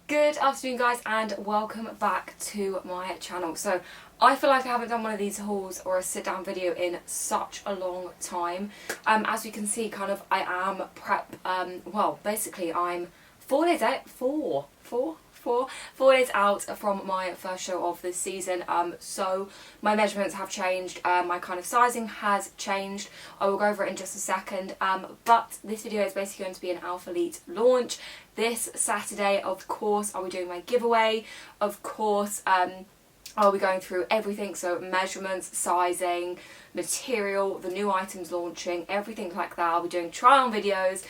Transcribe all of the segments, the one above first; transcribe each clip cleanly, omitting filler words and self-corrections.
Good afternoon guys and welcome back to my channel. So I feel like I haven't done one of these hauls or a sit down video in such a long time. As you can see, kind of I am well basically I'm 4 days out, four days out from my first show of this season. So my measurements have changed, my kind of sizing has changed. I will go over it in just a second, but this video is basically going to be an Alphalete launch. This Saturday, of course, I'll be doing my giveaway. Of course, I'll be going through everything, so measurements, sizing, material, the new items launching, everything like that. I'll be doing try-on videos,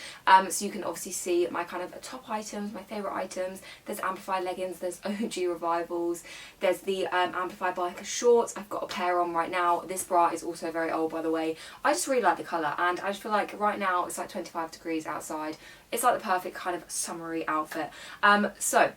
so you can obviously see my kind of top items, my favourite items. There's Amplifier Leggings, there's OG Revivals, there's the Amplify biker shorts. I've got a pair on right now. This bra is also very old, by the way. I just really like the colour, and I just feel like right now it's like 25 degrees outside. It's like the perfect kind of summery outfit. So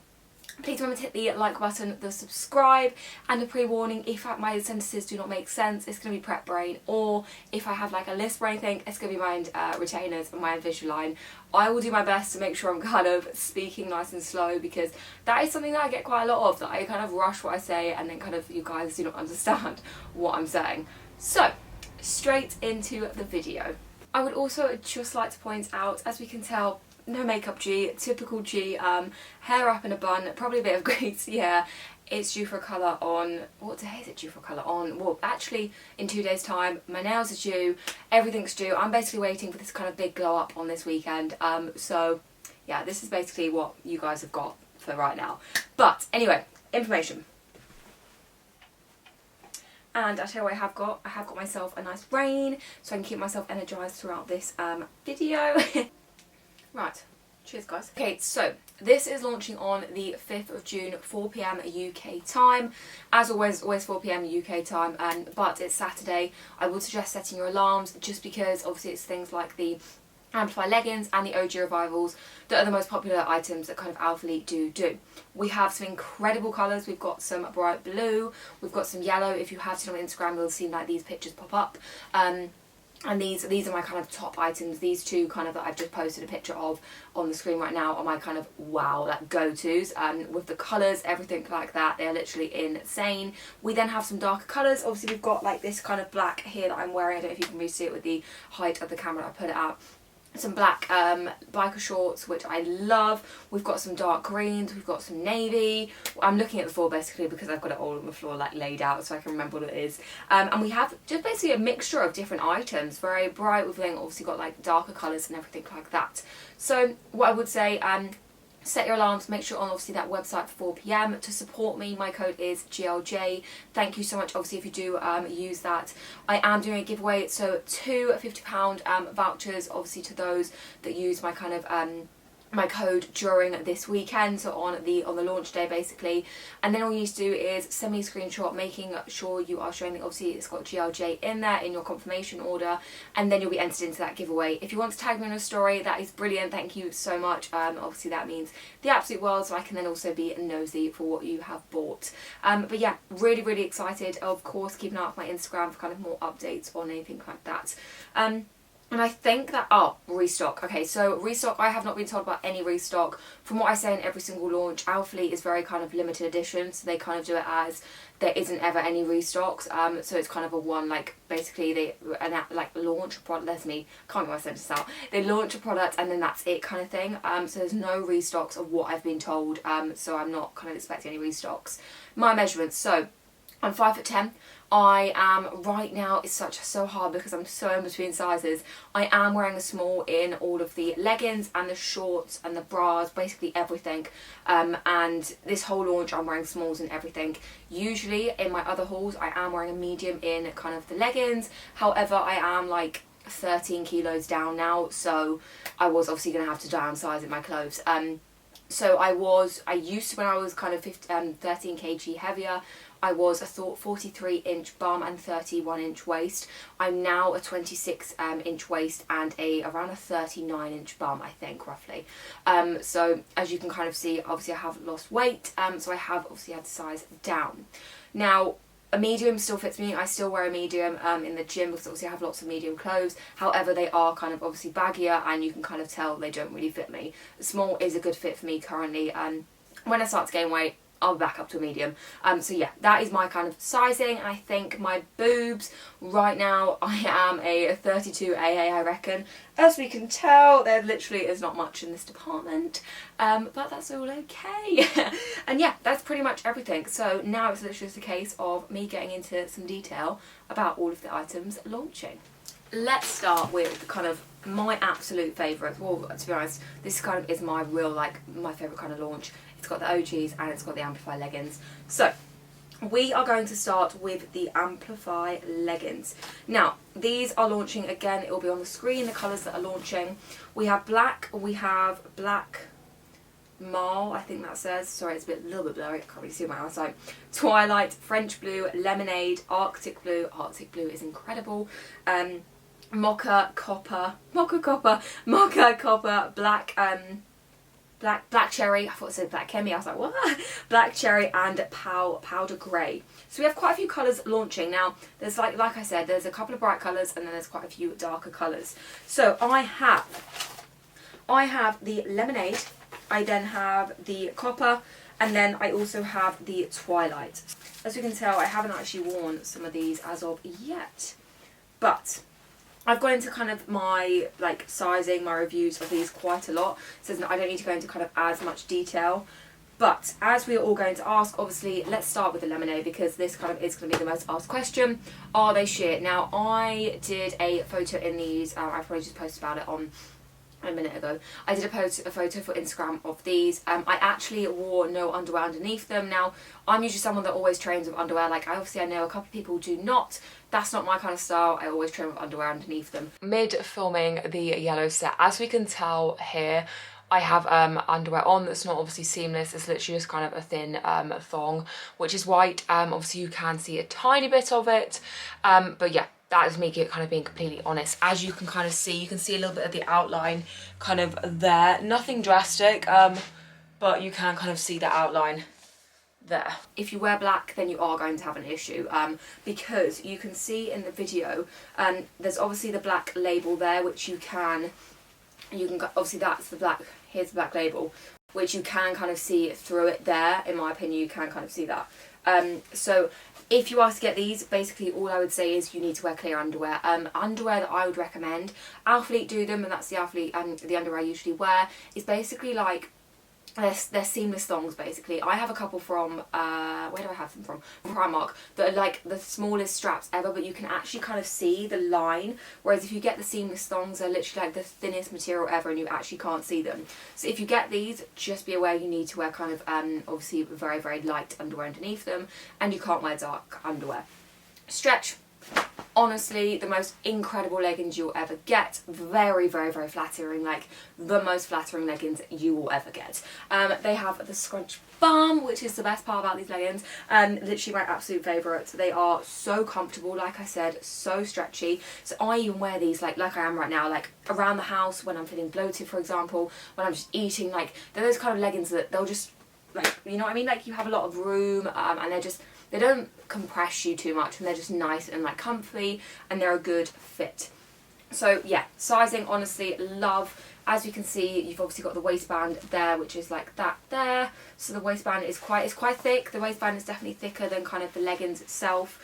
please remember to hit the like button, the subscribe, and a pre-warning if my sentences do not make sense, it's going to be prep brain, or if I have like a lisp or anything, it's going to be mind retainers and my Invisalign. I will do my best to make sure I'm kind of speaking nice and slow, because that is something that I get quite a lot of, that I kind of rush what I say and then kind of you guys do not understand what I'm saying. So straight into the video. I would also just like to point out, as we can tell, no makeup G, typical G, hair up in a bun, probably a bit of greasy hair. It's due for a colour on, what day is it due for a colour on? Well, actually in 2 days time. My nails are due, everything's due. I'm basically waiting for this kind of big glow up on this weekend. So yeah, this is basically what you guys have got for right now. But anyway, information. And I'll tell you what I have got myself a nice brain, so I can keep myself energised throughout this video. Right, cheers guys. Okay, so this is launching on the 5th of June, 4 PM UK time. As always 4 PM UK time, but it's Saturday. I would suggest setting your alarms, just because obviously it's things like the Amplifier Leggings and the OG Revivals that are the most popular items that kind of Alphalete do. We have some incredible colours. We've got some bright blue, we've got some yellow. If you have seen on Instagram, you'll have seen like these pictures pop up. And these are my kind of top items. These two kind of that I've just posted a picture of on the screen right now are my kind of wow, like go-tos. With the colours, everything like that, they're literally insane. We then have some darker colours. Obviously we've got like this kind of black here that I'm wearing. I don't know if you can really see it with the height of the camera I put it at. Some black biker shorts, which I love. We've got some dark greens, we've got some navy. I'm looking at the floor basically because I've got it all on the floor like laid out so I can remember what it is. And we have just basically a mixture of different items, very bright. We've then obviously got like darker colours and everything like that. So what I would say, set your alarms, make sure on obviously that website for 4 PM to support me. My code is GLJ. Thank you so much obviously if you do use that. I am doing a giveaway, so 2 £50 vouchers obviously to those that use my kind of my code during this weekend, so on the launch day basically. And then all you need to do is send me a screenshot making sure you are showing that obviously it's got GLJ in there in your confirmation order, and then you'll be entered into that giveaway. If you want to tag me in a story, that is brilliant, thank you so much. Obviously that means the absolute world, so I can then also be nosy for what you have bought. But yeah, really excited. Of course, keep an eye out for my Instagram for kind of more updates on anything like that. And I think that, restock. Okay, so restock, I have not been told about any restock. From what I say in every single launch, Alphalete is very kind of limited edition, so they kind of do it as there isn't ever any restocks. So it's kind of a one, like, basically they launch a product, can't get my sentence out. They launch a product and then that's it kind of thing. So there's no restocks of what I've been told, so I'm not kind of expecting any restocks. My measurements, so I'm 5'10". I am right now, it's so hard because I'm so in between sizes. I am wearing a small in all of the leggings and the shorts and the bras, basically everything. And this whole launch I'm wearing smalls and everything. Usually in my other hauls I am wearing a medium in kind of the leggings. However, I am like 13 kilos down now, so I was obviously going to have to downsize in my clothes. So I used to, when I was kind of 13 kg heavier, I was a 43-inch bum and 31-inch waist. I'm now a 26-inch waist and around a 39-inch bum, I think, roughly. So as you can kind of see, obviously I have lost weight, so I have obviously had to size down. Now, a medium still fits me. I still wear a medium in the gym because obviously I have lots of medium clothes. However, they are kind of obviously baggier and you can kind of tell they don't really fit me. The small is a good fit for me currently. when I start to gain weight, I'll be back up to a medium. So yeah, that is my kind of sizing. And I think my boobs, right now, I am a 32 AA, I reckon. As we can tell, there literally is not much in this department, but that's all okay. And yeah, that's pretty much everything. So now it's literally just a case of me getting into some detail about all of the items launching. Let's start with kind of my absolute favourite. Well, to be honest, this kind of is my real, like, my favourite kind of launch. It's got the OGs and it's got the Amplifier Leggings. So, we are going to start with the Amplify Leggings. Now, these are launching again. It will be on the screen, the colours that are launching. We have black, we have black marl, I think that says. Sorry, it's a little bit blurry. I can't really see my eyesight. Twilight, French blue, lemonade, Arctic blue. Arctic blue is incredible. Mocha copper, black black cherry. I thought it said black chemi. I was like, what? Black cherry and powder grey. So we have quite a few colours launching. Now, there's like I said, there's a couple of bright colours and then there's quite a few darker colours. So I have the lemonade, I then have the copper, and then I also have the twilight. As you can tell, I haven't actually worn some of these as of yet, but I've gone into kind of my like sizing, my reviews of these quite a lot, so I don't need to go into kind of as much detail. But as we're all going to ask, obviously, let's start with the lemonade because this kind of is going to be the most asked question. Are they sheer? Now, I did a photo in these, I probably just posted about it on a minute ago. I did a photo for Instagram of these. I actually wore no underwear underneath them. Now, I'm usually someone that always trains with underwear. Like, I know a couple of people do not. That's not my kind of style. I always train with underwear underneath them. Mid filming the yellow set, as we can tell here, I have underwear on that's not obviously seamless. It's literally just kind of a thin thong, which is white. Obviously you can see a tiny bit of it, but yeah, that is me kind of being completely honest. As you can kind of see, you can see a little bit of the outline kind of there. Nothing drastic, but you can kind of see the outline there. If you wear black, then you are going to have an issue, because you can see in the video, there's obviously the black label there, which you can obviously that's the black, here's the black label, which you can kind of see through it there. In my opinion, you can kind of see that. So if you are to get these, basically all I would say is you need to wear clear underwear. Underwear that I would recommend, Alphalete do them, and that's the Alphalete, the underwear I usually wear, is basically like, they're seamless thongs basically. I have a couple from, where do I have them from? Primark, that are like the smallest straps ever, but you can actually kind of see the line, whereas if you get the seamless thongs, they're literally like the thinnest material ever and you actually can't see them. So if you get these, just be aware you need to wear kind of, obviously very, very light underwear underneath them, and you can't wear dark underwear. Stretch. Honestly, the most incredible leggings you'll ever get. Very, very, very flattering, like the most flattering leggings you will ever get. They have the scrunch bum, which is the best part about these leggings, and literally my absolute favourite. They are so comfortable, like I said, so stretchy. So I even wear these like I am right now, like around the house when I'm feeling bloated, for example, when I'm just eating. Like, they're those kind of leggings that they'll just, like, you know what I mean? Like, you have a lot of room, and they don't compress you too much, and they're just nice and like comfy, and they're a good fit. So yeah, sizing, honestly, love. As you can see, you've obviously got the waistband there, which is like that there. So the waistband is quite thick. The waistband is definitely thicker than kind of the leggings itself.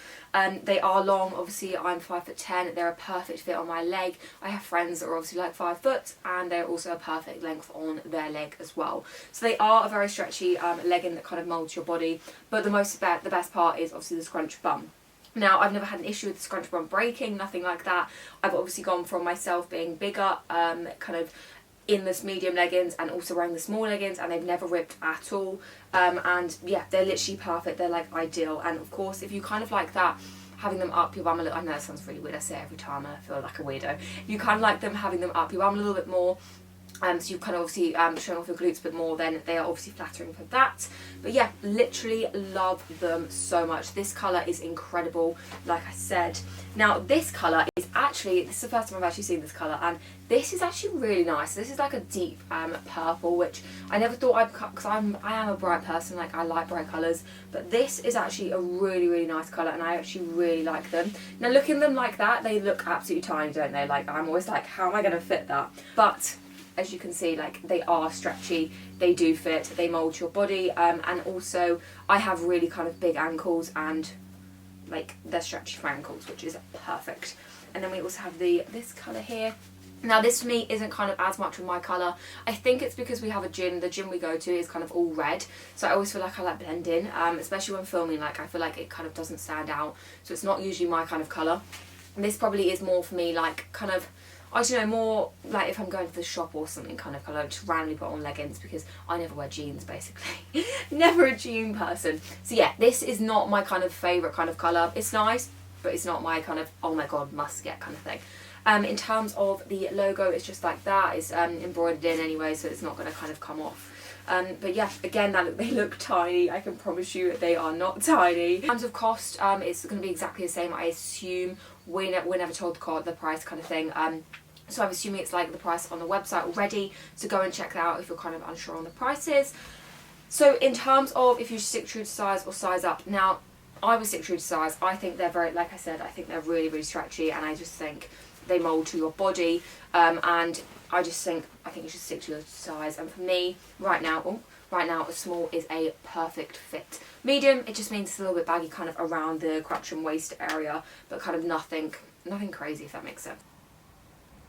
They are long. Obviously, I'm 5'10". They're a perfect fit on my leg. I have friends that are obviously like 5 foot, and they're also a perfect length on their leg as well. So they are a very stretchy legging that kind of molds your body. But the best part is obviously the scrunch bum. Now, I've never had an issue with the scrunch bum breaking, nothing like that. I've obviously gone from myself being bigger, kind of in this medium leggings, and also wearing the small leggings, and they've never ripped at all. And yeah, they're literally perfect. They're like ideal. And of course, if you kind of like that, having them up your bum a little, I know that sounds really weird, I say it every time and I feel like a weirdo. You kind of like them having them up your bum a little bit more, so you've kind of obviously shown off your glutes a bit more, then they are obviously flattering for that. But yeah, literally love them so much. This colour is incredible, like I said. Now, this colour is actually, this is the first time I've actually seen this colour, and this is actually really nice. This is like a deep purple, which I never thought I'd cut, because I am a bright person, like I like bright colours, but this is actually a really, really nice colour, and I actually really like them. Now, looking at them like that, they look absolutely tiny, don't they? Like, I'm always like, how am I going to fit that? But as you can see, like they are stretchy, they do fit, they mould to your body, and also I have really kind of big ankles and like they're stretchy for ankles, which is perfect. And then we also have this colour here. Now this for me isn't kind of as much with my colour. I think it's because we have a gym, the gym we go to is kind of all red, so I always feel like I like blend in, especially when filming, like I feel like it kind of doesn't stand out, so it's not usually my kind of colour. And this probably is more for me like kind of, I don't know, more like if I'm going to the shop or something kind of colour, just randomly put on leggings because I never wear jeans basically. Never a jean person. So yeah, this is not my kind of favourite kind of colour. It's nice, but it's not my kind of, oh my god, must get kind of thing. In terms of the logo, it's just like that. It's embroidered in anyway, so it's not going to kind of come off. But yeah, again, they look tiny. I can promise you they are not tiny. In terms of cost, it's going to be exactly the same, I assume. We're never told the price kind of thing. So I'm assuming it's like the price on the website already, so go and check that out if you're kind of unsure on the prices. So in terms of if you stick true to size or size up, now I would stick true to size. I think they're very, like I said, I think they're really, really stretchy, and I just think they mould to your body, and I think you should stick to your size. And for me, right now a small is a perfect fit. Medium, it just means it's a little bit baggy kind of around the crotch and waist area, but kind of nothing crazy, if that makes sense.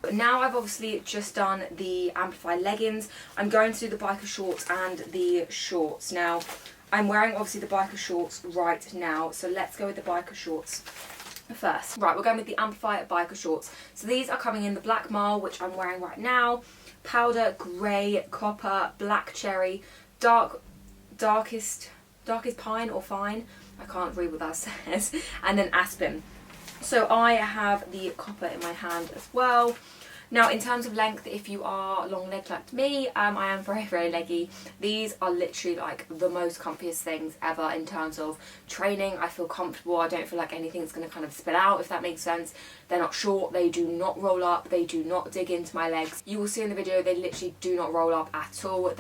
But now I've obviously just done the Amplifier leggings. I'm going to do the biker shorts and the shorts. Now, I'm wearing obviously the biker shorts right now, so let's go with the biker shorts first. Right, we're going with the Amplifier biker shorts. So these are coming in the black marl, which I'm wearing right now, powder, grey, copper, black cherry, darkest pine or fine, I can't read what that says, and then aspen. So I have the copper in my hand as well. Now in terms of length, if you are long legged like me, I am very, very leggy. These are literally like the most comfiest things ever in terms of training. I feel comfortable, I don't feel like anything's going to kind of spill out, if that makes sense. They're not short, they do not roll up, they do not dig into my legs. You will see in the video they literally do not roll up at all.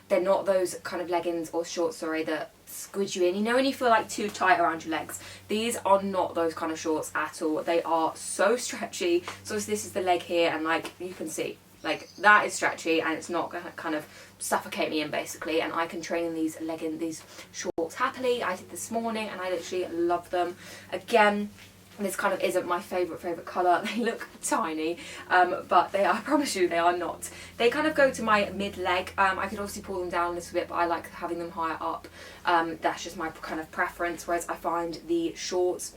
They're not those kind of leggings or shorts, sorry, that squidge you in. You know when you feel like too tight around your legs? These are not those kind of shorts at all. They are so stretchy. So this is the leg here, and like you can see, like that is stretchy, and it's not gonna kind of suffocate me in basically. And I can train in these shorts happily. I did this morning and I literally love them. Again, this kind of isn't my favourite colour. They look tiny, but they are, I promise you, they are not. They kind of go to my mid-leg. I could obviously pull them down a little bit, but I like having them higher up. That's just my kind of preference, whereas I find the shorts,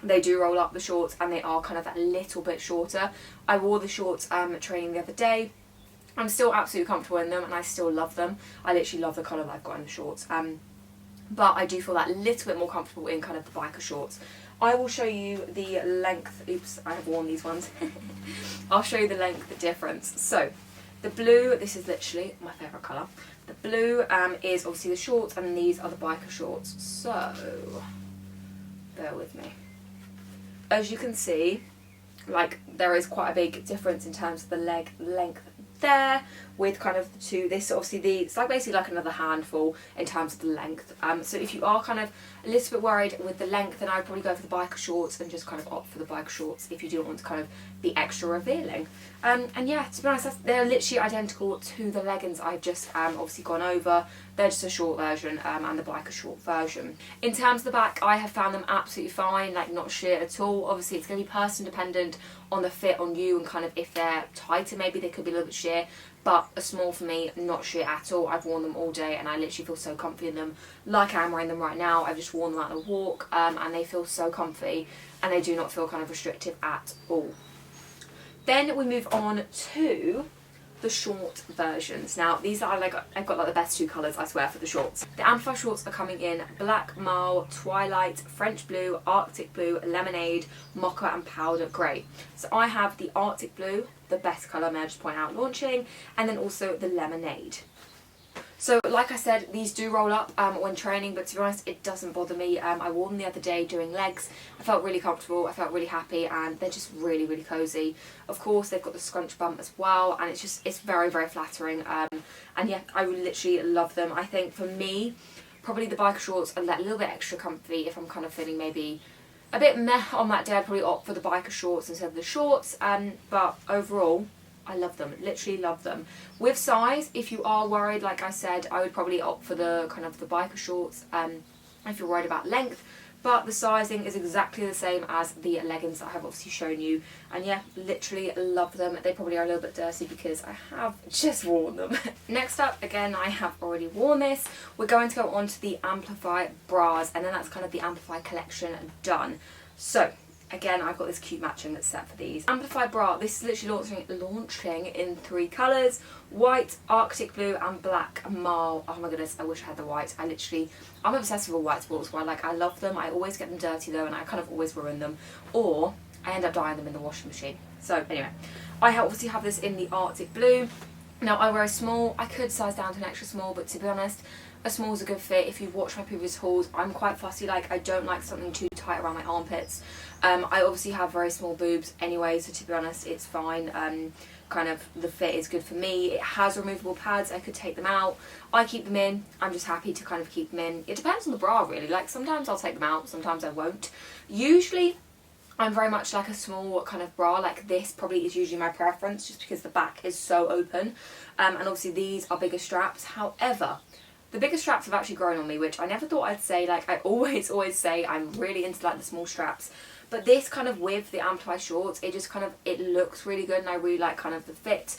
they do roll up the shorts, and they are kind of a little bit shorter. I wore the shorts training the other day. I'm still absolutely comfortable in them, and I still love them. I literally love the colour that I've got in the shorts. But I do feel that little bit more comfortable in kind of the biker shorts. I will show you the length. Oops, I have worn these ones. I'll show you the length difference. So the blue, this is literally my favourite colour. The blue is obviously the shorts, and these are the biker shorts. So bear with me. As you can see, like there is quite a big difference in terms of the leg length there, with kind of the two. This obviously it's like basically like another handful in terms of the length. So if you are kind of a little bit worried with the length, then I'd probably go for the biker shorts and just kind of opt for the biker shorts if you do want to kind of be extra revealing. And yeah, to be honest, they're literally identical to the leggings I've just obviously gone over. They're just a short version and the biker short version. In terms of the back, I have found them absolutely fine, like not sheer at all. Obviously it's going to be person dependent on the fit on you, and kind of if they're tighter maybe they could be a little bit sheer, but a small for me, not sheer at all. I've worn them all day and I literally feel so comfy in them, like I am wearing them right now. I've just worn them out on a walk, and they feel so comfy, and they do not feel kind of restrictive at all. Then we move on to the short versions. Now these are like, I've got like the best two colours I swear for the shorts. The Amplifier shorts are coming in black marl, twilight, French blue, arctic blue, lemonade, mocha and powder grey. So I have the arctic blue, the best colour, may I just point out, launching, and then also the lemonade. So like I said, these do roll up when training, but to be honest, it doesn't bother me. I wore them the other day doing legs. I felt really comfortable, I felt really happy, and they're just really, really cosy. Of course, they've got the scrunch bump as well, and it's very, very flattering. And yeah, I literally love them. I think for me, probably the biker shorts are a little bit extra comfy. If I'm kind of feeling maybe a bit meh on that day, I'd probably opt for the biker shorts instead of the shorts. But overall, I love them, literally love them. With size, if you are worried, like I said, I would probably opt for the kind of the biker shorts if you're worried about length. But the sizing is exactly the same as the leggings that I have obviously shown you. And yeah, literally love them. They probably are a little bit dirty because I have just worn them. Next up, again, I have already worn this. We're going to go on to the Amplify bras, and then that's kind of the Amplify collection done. So, again, I've got this cute matching that's set for these. Amplify bra, this is literally launching in 3 colours. White, Arctic blue and black marl. Oh my goodness, I wish I had the white. I'm obsessed with all white sports bra. Like, I love them. I always get them dirty though, and I kind of always ruin them. Or I end up dyeing them in the washing machine. So anyway, I obviously have this in the Arctic blue. Now, I wear a small. I could size down to an extra small, but to be honest, a small is a good fit. If you've watched my previous hauls, I'm quite fussy. Like, I don't like something too tight around my armpits. I obviously have very small boobs anyway, so to be honest, it's fine. Kind of the fit is good for me. It has removable pads. I could take them out. I keep them in. I'm just happy to kind of keep them in. It depends on the bra, really. Like, sometimes I'll take them out, sometimes I won't. Usually, I'm very much like a small kind of bra. Like, this probably is usually my preference, just because the back is so open. And obviously, these are bigger straps. However, the bigger straps have actually grown on me, which I never thought I'd say. Like, I always say I'm really into like the small straps. But this kind of with the Amplify shorts, it just kind of, it looks really good, and I really like kind of the fit.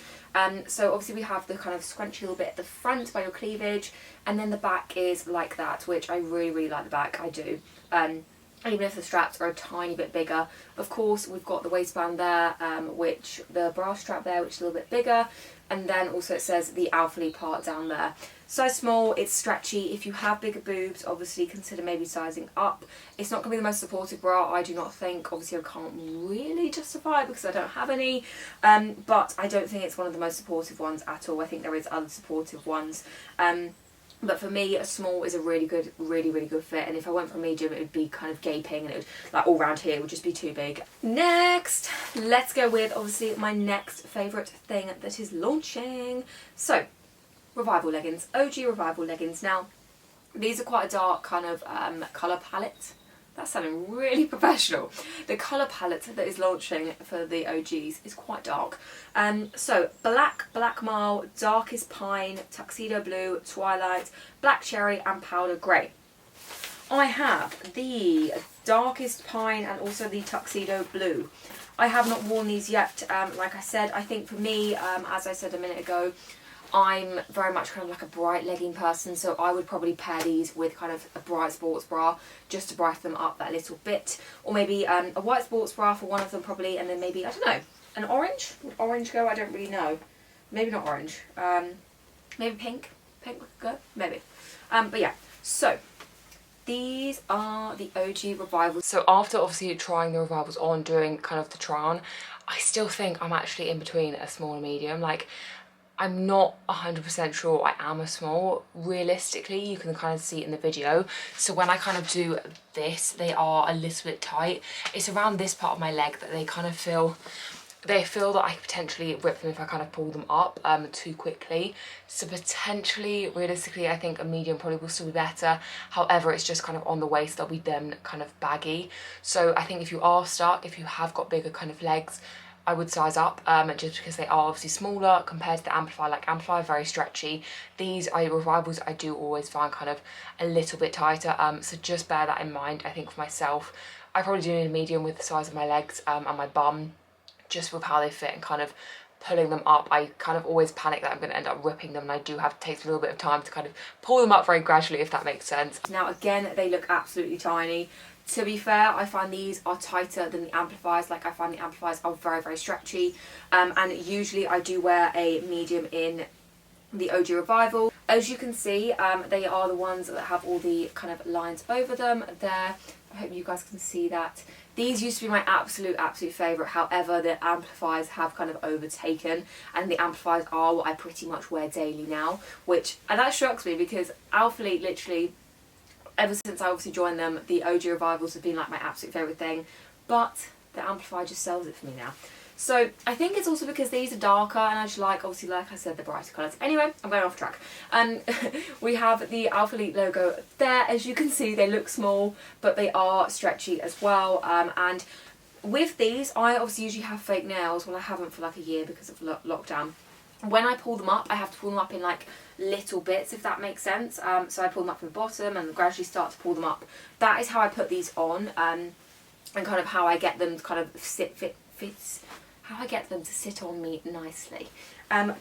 So obviously we have the kind of scrunchy little bit at the front by your cleavage, and then the back is like that, which I really like the back, I do. Even if the straps are a tiny bit bigger. Of course, we've got the waistband there, which the bra strap there, which is a little bit bigger. And then also it says the Alphalete part down there. Size small, it's stretchy. If you have bigger boobs, obviously consider maybe sizing up. It's not going to be the most supportive bra, I do not think. Obviously I can't really justify it because I don't have any. But I don't think it's one of the most supportive ones at all. I think there is other supportive ones. But for me, a small is a really good fit. And if I went for a medium, it would be kind of gaping, and it would, like, all around here, it would just be too big. Next, let's go with, obviously, my next favourite thing that is launching. So, Revival leggings. OG Revival leggings. Now, these are quite a dark kind of colour palette. That's sounding really professional. The colour palette that is launching for the OGs is quite dark. So black, black marl, darkest pine, tuxedo blue, twilight, black cherry and powder grey. I have the darkest pine and also the tuxedo blue. I have not worn these yet. Like I said, I think for me, as I said a minute ago, I'm very much kind of like a bright legging person, so I would probably pair these with kind of a bright sports bra just to brighten them up that little bit. Or maybe a white sports bra for one of them probably, and then maybe, I don't know, an orange? Would orange go? I don't really know. Maybe not orange. Maybe pink? Pink would go? Maybe. But yeah, so these are the OG Revivals. So after obviously trying the Revivals on, doing kind of the try on, I still think I'm actually in between a small and medium. Like, I'm not 100% sure I am a small. Realistically, you can kind of see it in the video. So when I kind of do this, they are a little bit tight. It's around this part of my leg that they kind of feel, they feel that I could potentially rip them if I kind of pull them up too quickly. So potentially, realistically, I think a medium probably will still be better. However, it's just kind of on the waist, they'll be then kind of baggy. So I think if you are stuck, if you have got bigger kind of legs, I would size up just because they are obviously smaller compared to the Amplifier. Like, Amplifier, very stretchy. These are Revivals I do always find kind of a little bit tighter. So just bear that in mind. I think for myself, I probably do need a medium with the size of my legs and my bum, just with how they fit and kind of pulling them up. I kind of always panic that I'm going to end up ripping them, and I do have to take a little bit of time to kind of pull them up very gradually, if that makes sense. Now again, they look absolutely tiny. To be fair, I find these are tighter than the Amplifiers. Like, I find the Amplifiers are very stretchy, and usually I do wear a medium in the OG Revival. As you can see, they are the ones that have all the kind of lines over them there. I hope you guys can see that. These used to be my absolute favourite. However, the Amplifiers have kind of overtaken, and the Amplifiers are what I pretty much wear daily now, and that shocks me because Alphalete literally, ever since I obviously joined them, the OG Revivals have been like my absolute favourite thing, but the Amplifier just sells it for me now. So I think it's also because these are darker, and I just like, obviously, like I said, the brighter colours. Anyway, I'm going off track. We have the Alphalete logo there. As you can see, they look small, but they are stretchy as well. And with these, I obviously usually have fake nails. Well, I haven't for like a year because of lockdown. When I pull them up, I have to pull them up in like little bits, if that makes sense. So I pull them up from the bottom and gradually start to pull them up. That is how I put these on, and kind of how I get them to kind of how I get them to sit on me nicely.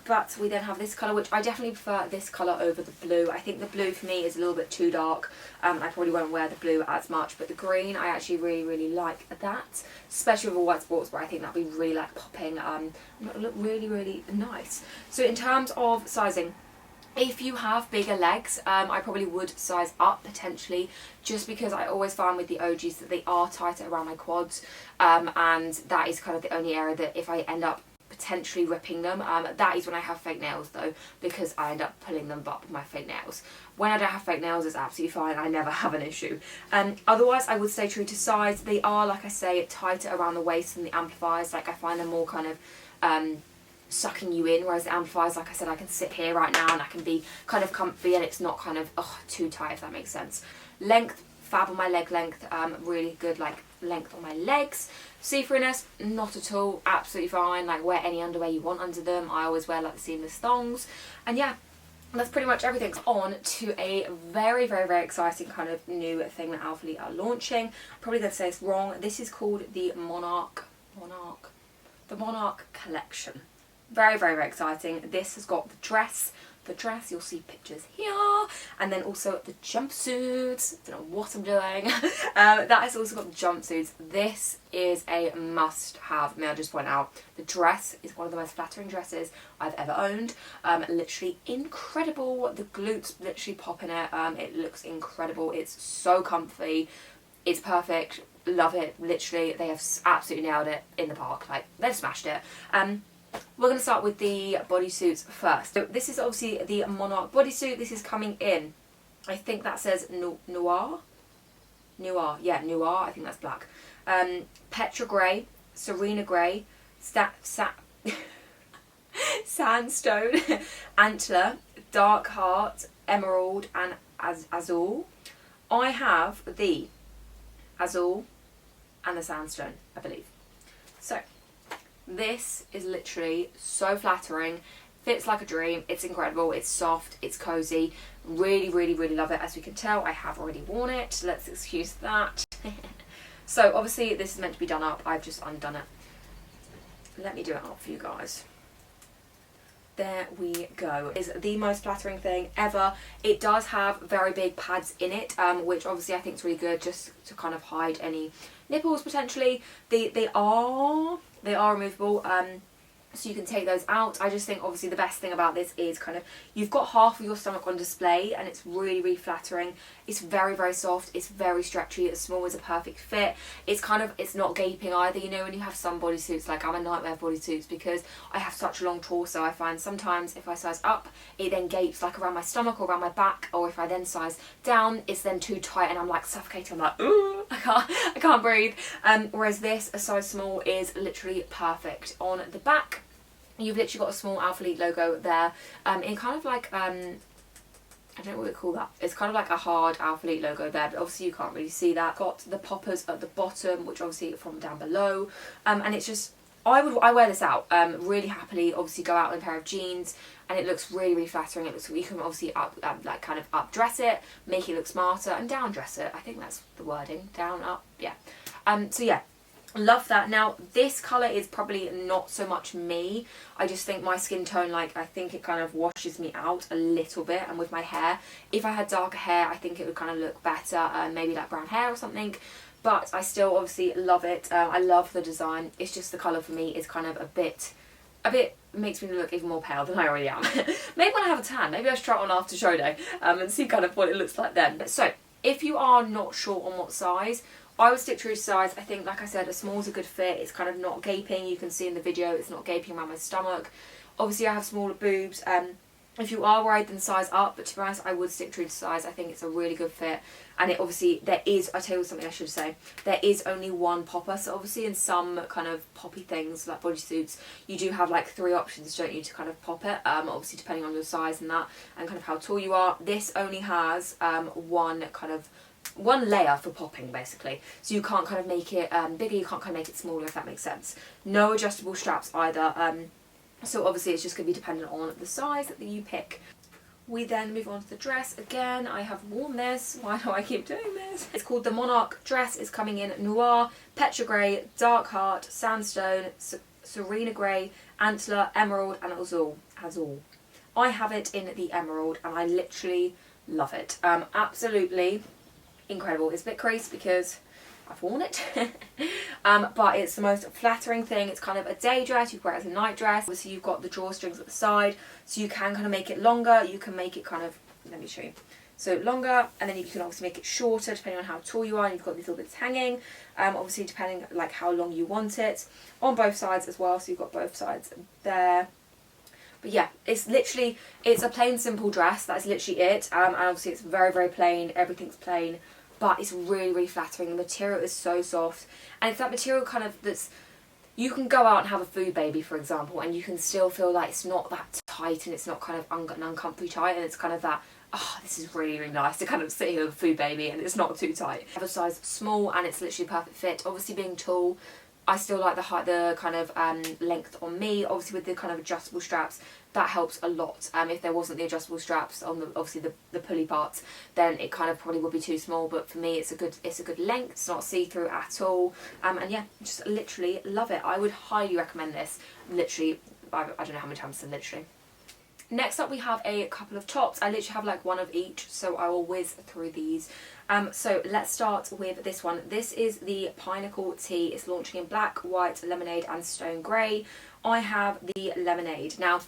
But we then have this colour, which I definitely prefer this colour over the blue. I think the blue for me is a little bit too dark. I probably won't wear the blue as much, but the green, I actually really, really like that. Especially with a white sports bra, I think that'd be really like popping, and look really, really nice. So in terms of sizing, if you have bigger legs, I probably would size up potentially, just because I always find with the OGs that they are tighter around my quads, and that is kind of the only area that if I end up potentially ripping them, that is when I have fake nails though, because I end up pulling them up with my fake nails. When I don't have fake nails, it's absolutely fine. I never have an issue. Otherwise, I would stay true to size. They are, like I say, tighter around the waist than the Amplifys. Like, I find them more kind of sucking you in, whereas the Amplifys, like I said, I can sit here right now and I can be kind of comfy, and it's not kind of too tight, if that makes sense. Length, fab on my leg length, really good like length on my legs. See-throughness, not at all, absolutely fine. Like, wear any underwear you want under them. I always wear like the seamless thongs, and yeah, that's pretty much everything. On to a very, very, very exciting kind of new thing that Alphalete are launching. Probably going to say this wrong. This is called the Monarch Collection. Very, very, very exciting. This has got the dress, you'll see pictures here, and then also the jumpsuits. Don't know what I'm doing. That has also got the jumpsuits. This is a must have. May I just point out, the dress is one of the most flattering dresses I've ever owned. Literally incredible. The glutes literally pop in it. It looks incredible. It's so comfy. It's perfect. Love it. Literally, they have absolutely nailed it in the park. Like, they've smashed it. We're going to start with the bodysuits first. So this is obviously the Monarch bodysuit. This is coming in, I think that says noir. Yeah, noir. I think that's black. Petra grey, Serena grey, sandstone, antler, dark heart, emerald, and azul. I have the azul and the sandstone, I believe. So this is literally so flattering, fits like a dream, it's incredible, it's soft, it's cozy, really, really, really love it. As we can tell, I have already worn it, let's excuse that. So obviously this is meant to be done up, I've just undone it. Let me do it up for you guys. There we go. Is the most flattering thing ever. It does have very big pads in it, which obviously I think is really good, just to kind of hide any nipples potentially. They are removable, so you can take those out. I just think obviously the best thing about this is kind of you've got half of your stomach on display, and it's really, really flattering. It's very, very soft, it's very stretchy, it's small, is a perfect fit. It's kind of, it's not gaping either. You know, when you have some bodysuits, like I'm a nightmare of bodysuits because I have such a long torso. I find sometimes if I size up, it then gapes like around my stomach or around my back, or if I then size down, it's then too tight and I'm like suffocating. I'm like, ooh, I can't breathe. Whereas this, a size small, is literally perfect. On the back, you've literally got a small Alphalete logo there, in kind of like, I don't know what we call that. It's kind of like a hard Alphalete logo there, but obviously you can't really see that. Got the poppers at the bottom, which obviously are from down below, and it's just, I wear this out really happily. Obviously go out in a pair of jeans, and it looks really, really flattering. It looks, you can obviously like kind of up dress it, make it look smarter, and down dress it. I think that's the wording, down, up, yeah. So yeah. Love that. Now this colour is probably not so much me. I just think my skin tone, like, I think it kind of washes me out a little bit, and with my hair, if I had darker hair, I think it would kind of look better, maybe like brown hair or something, but I still obviously love it. I love the design. It's just the colour for me is kind of a bit makes me look even more pale than I already am. Maybe when I have a tan, maybe I should try it on after show day, and see kind of what it looks like then. So if you are not sure on what size, I would stick true to size. I think, like I said, a small is a good fit. It's kind of not gaping. You can see in the video it's not gaping around my stomach. Obviously I have smaller boobs. If you are worried, then size up, but to be honest, I would stick true to size. I think it's a really good fit, and it obviously, there is, I'll tell you something I should say, there is only one popper, so obviously in some kind of poppy things, like bodysuits, you do have like 3 options, don't you, to kind of pop it, obviously depending on your size and that, and kind of how tall you are. This only has one kind of one layer for popping basically. So you can't kind of make it bigger, you can't kind of make it smaller, if that makes sense. No adjustable straps either. So obviously it's just going to be dependent on the size that you pick. We then move on to the dress. Again, I have worn this. Why do I keep doing this? It's called the Monarch Dress. It's coming in Noir, Petra Grey, Dark Heart, Sandstone, Serena Grey, Antler, Emerald and Azul. I have it in the Emerald and I literally love it. Absolutely incredible. It's a bit crazy because I've worn it. But it's the most flattering thing. It's kind of a day dress, you can wear it as a night dress. Obviously you've got the drawstrings at the side, so you can kind of make it longer, you can make it kind of, let me show you. So longer, and then you can obviously make it shorter depending on how tall you are, and you've got these little bits hanging, obviously depending like how long you want it, on both sides as well, so you've got both sides there. But yeah, it's literally, it's a plain simple dress, that's literally it, and obviously it's very, very plain, everything's plain. But it's really, really flattering. The material is so soft. And it's that material kind of that's... You can go out and have a food baby, for example, and you can still feel like it's not that tight and it's not kind of uncomfy tight. And it's kind of that, oh, this is really, really nice to kind of sit here with a food baby and it's not too tight. I have a size small and it's literally a perfect fit. Obviously being tall, I still like the height, the kind of length on me. Obviously with the kind of adjustable straps, that helps a lot. If there wasn't the adjustable straps on the obviously the pulley parts, then it kind of probably would be too small. But for me, it's a good length. It's not see-through at all. And yeah, just literally love it. I would highly recommend this. Literally, I don't know how many times I said literally. Next up we have a couple of tops. I literally have like one of each, so I will whiz through these. So let's start with this one. This is the Pinnacle Tee. It's launching in black, white, lemonade and stone grey. I have the lemonade. Now,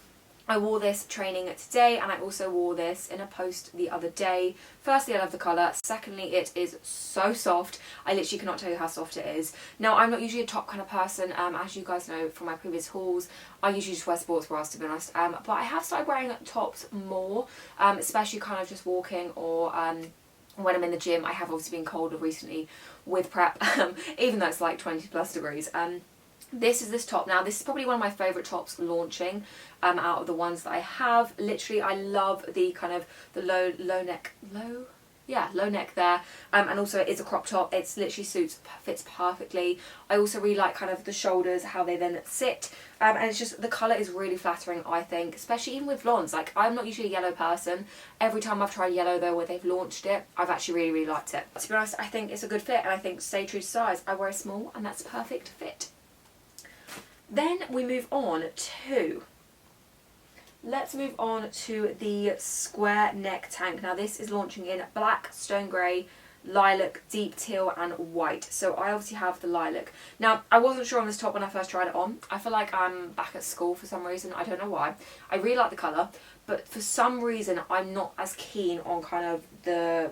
I wore this training today and I also wore this in a post the other day. Firstly, I love the colour. Secondly, it is so soft. I literally cannot tell you how soft it is. Now, I'm not usually a top kind of person. As you guys know from my previous hauls, I usually just wear sports bras, to be honest. But I have started wearing tops more, especially kind of just walking or when I'm in the gym. I have obviously been colder recently with prep, even though it's like 20 plus degrees. This is this top. Now this is probably one of my favourite tops launching out of the ones that I have. Literally I love the kind of the low neck there, and also it is a crop top. It's literally fits perfectly. I also really like kind of the shoulders, how they then sit, and it's just the colour is really flattering, I think, especially even with blondes. Like, I'm not usually a yellow person. Every time I've tried yellow though where they've launched it, I've actually really, really liked it. To be honest, I think it's a good fit, and I think stay true to size. I wear a small and that's a perfect fit. Then we move on to, let's move on to the square neck tank. Now this is launching in black, stone grey, lilac, deep teal and white. So I obviously have the lilac. Now I wasn't sure on this top when I first tried it on. I feel like I'm back at school for some reason. I don't know why. I really like the colour, but for some reason I'm not as keen on kind of the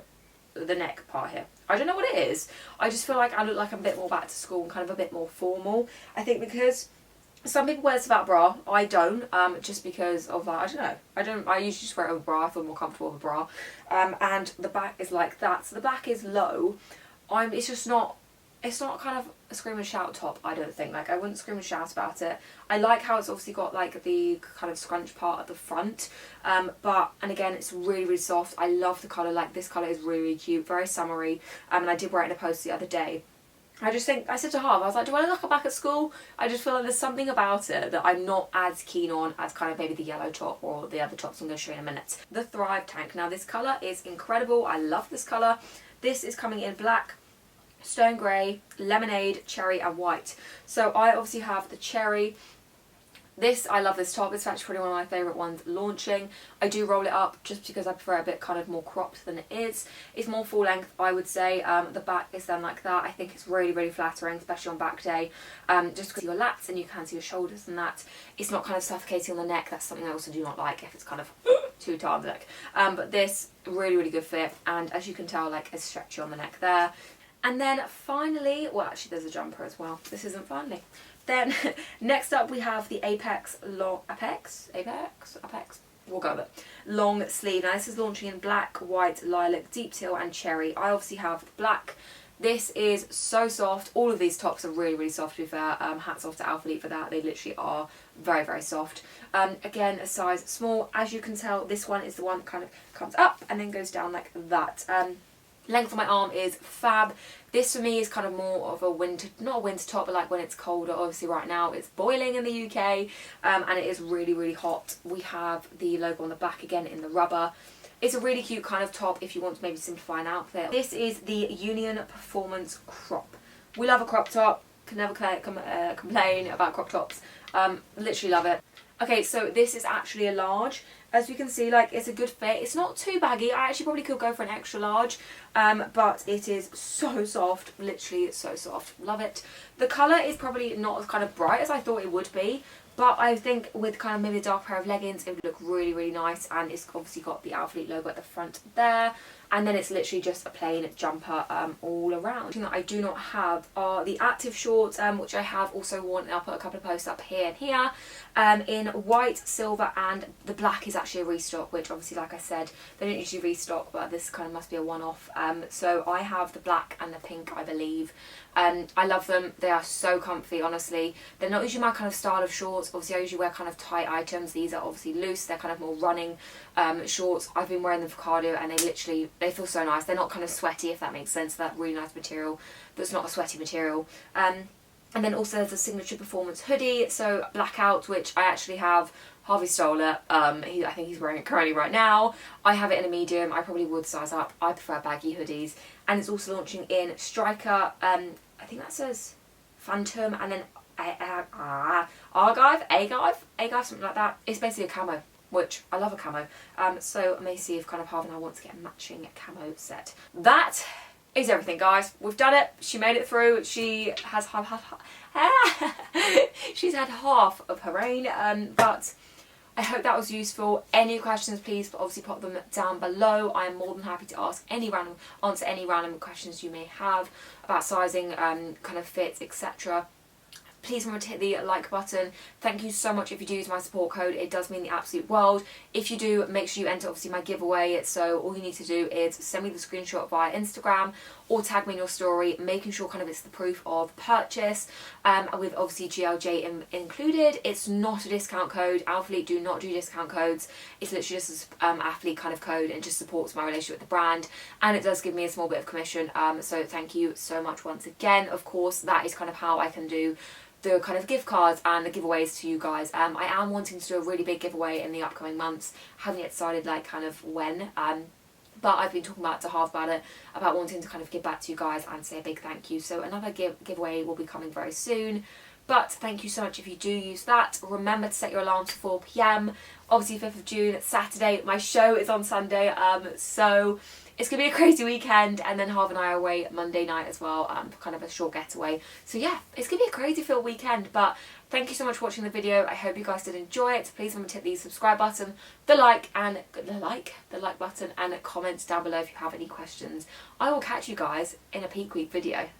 neck part here. I don't know what it is. I just feel like I look like I'm a bit more back to school and kind of a bit more formal. I think because some people wear this without bra. I don't, just because of that. I don't know. I usually just wear it with a bra. I feel more comfortable with a bra. And the back is like that. So the back is low. It's just not, it's not kind of a scream and shout top, I don't think. Like, I wouldn't scream and shout about it. I like how it's obviously got like the kind of scrunch part at the front. And again, it's really, really soft. I love the colour. Like, this colour is really, really cute. Very summery. And I did wear it in a post the other day. I just think, I said to Harv, I was like, do I look back at school? I just feel like there's something about it that I'm not as keen on as kind of maybe the yellow top or the other tops I'm going to show you in a minute. The Thrive tank. Now this colour is incredible. I love this colour. This is coming in black, stone grey, lemonade, cherry and white. So I obviously have the cherry. This, I love this top. It's actually probably one of my favourite ones launching. I do roll it up just because I prefer a bit kind of more cropped than it is. It's more full length, I would say. The back is then like that. I think it's really, really flattering, especially on back day. Just because your lats and you can see your shoulders and that. It's not kind of suffocating on the neck. That's something I also do not like if it's kind of too tight on the neck. But this, really, really good fit. And as you can tell, like, it's stretchy on the neck there. And then finally, well, actually there's a jumper as well. This isn't finally. Then next up we have the Apex, we'll go with it, long sleeve. Now this is launching in black, white, lilac, deep teal and cherry. I obviously have black. This is so soft. All of these tops are really, really soft, to be fair. Hats off to Alphalete for that. They literally are very, very soft. Again, a size small. As you can tell, this one is the one that kind of comes up and then goes down like that. Length of my arm is fab. This for me is kind of more of a winter, not a winter top, but like when it's colder. Obviously right now it's boiling in the UK, and it is really, really hot. We have the logo on the back again in the rubber. It's a really cute kind of top if you want to maybe simplify an outfit. This is the Union Performance Crop. We love a crop top. Can never complain about crop tops. Literally love it. Okay, so this is actually a large. As you can see, like, it's a good fit. It's not too baggy. I actually probably could go for an extra large, but it is so soft. Literally so soft. Love it. The colour is probably not as kind of bright as I thought it would be, but I think with kind of maybe a dark pair of leggings, it would look really, really nice. And it's obviously got the Alphalete logo at the front there. And then it's literally just a plain jumper all around. The thing that I do not have are the active shorts, which I have also worn. I'll put a couple of posts up here and here, in white, silver, and the black is actually a restock, which obviously, like I said, they don't usually restock, but this kind of must be a one-off. So I have the black and the pink, I believe. I love them. They are so comfy, honestly. They're not usually my kind of style of shorts. Obviously, I usually wear kind of tight items. These are obviously loose. They're kind of more running shorts. I've been wearing them for cardio, and they feel so nice. They're not kind of sweaty, if that makes sense. That really nice material, but it's not a sweaty material. And then also there's a signature performance hoodie, so blackout, which I actually have. Harvey stole it. I think he's wearing it currently right now. I have it in a medium. I probably would size up. I prefer baggy hoodies. And it's also launching in Striker. I think that says Phantom, and then Argive, something like that. It's basically a camo, which I love a camo. So I may see if kind of Harvey and I want to get a matching camo set. That is everything, guys. We've done it. She made it through. She has she's had half of her reign, but I hope that was useful. Any questions, please obviously pop them down below. I am more than happy to answer any random questions you may have about sizing, kind of fits, etc. Please remember to hit the like button. Thank you so much if you do use my support code. It does mean the absolute world. If you do, make sure you enter obviously my giveaway. So all you need to do is send me the screenshot via Instagram or tag me in your story, making sure kind of it's the proof of purchase, with obviously GLJ included. It's not a discount code. Alphalete do not do discount codes. It's literally just an athlete kind of code, and just supports my relationship with the brand, and it does give me a small bit of commission. So thank you so much once again. Of course, that is kind of how I can do the kind of gift cards and the giveaways to you guys. I am wanting to do a really big giveaway in the upcoming months. Haven't yet decided like kind of when, but I've been talking to Harv about it, about wanting to kind of give back to you guys and say a big thank you. So another giveaway will be coming very soon. But thank you so much if you do use that. Remember to set your alarm to 4 PM. Obviously 5th of June, Saturday. My show is on Sunday, so it's going to be a crazy weekend, and then Harv and I are away Monday night as well, for kind of a short getaway. So yeah, it's going to be a crazy filled weekend, but thank you so much for watching the video. I hope you guys did enjoy it. Please remember to hit the subscribe button, the like button, and comment down below if you have any questions. I will catch you guys in a peak week video.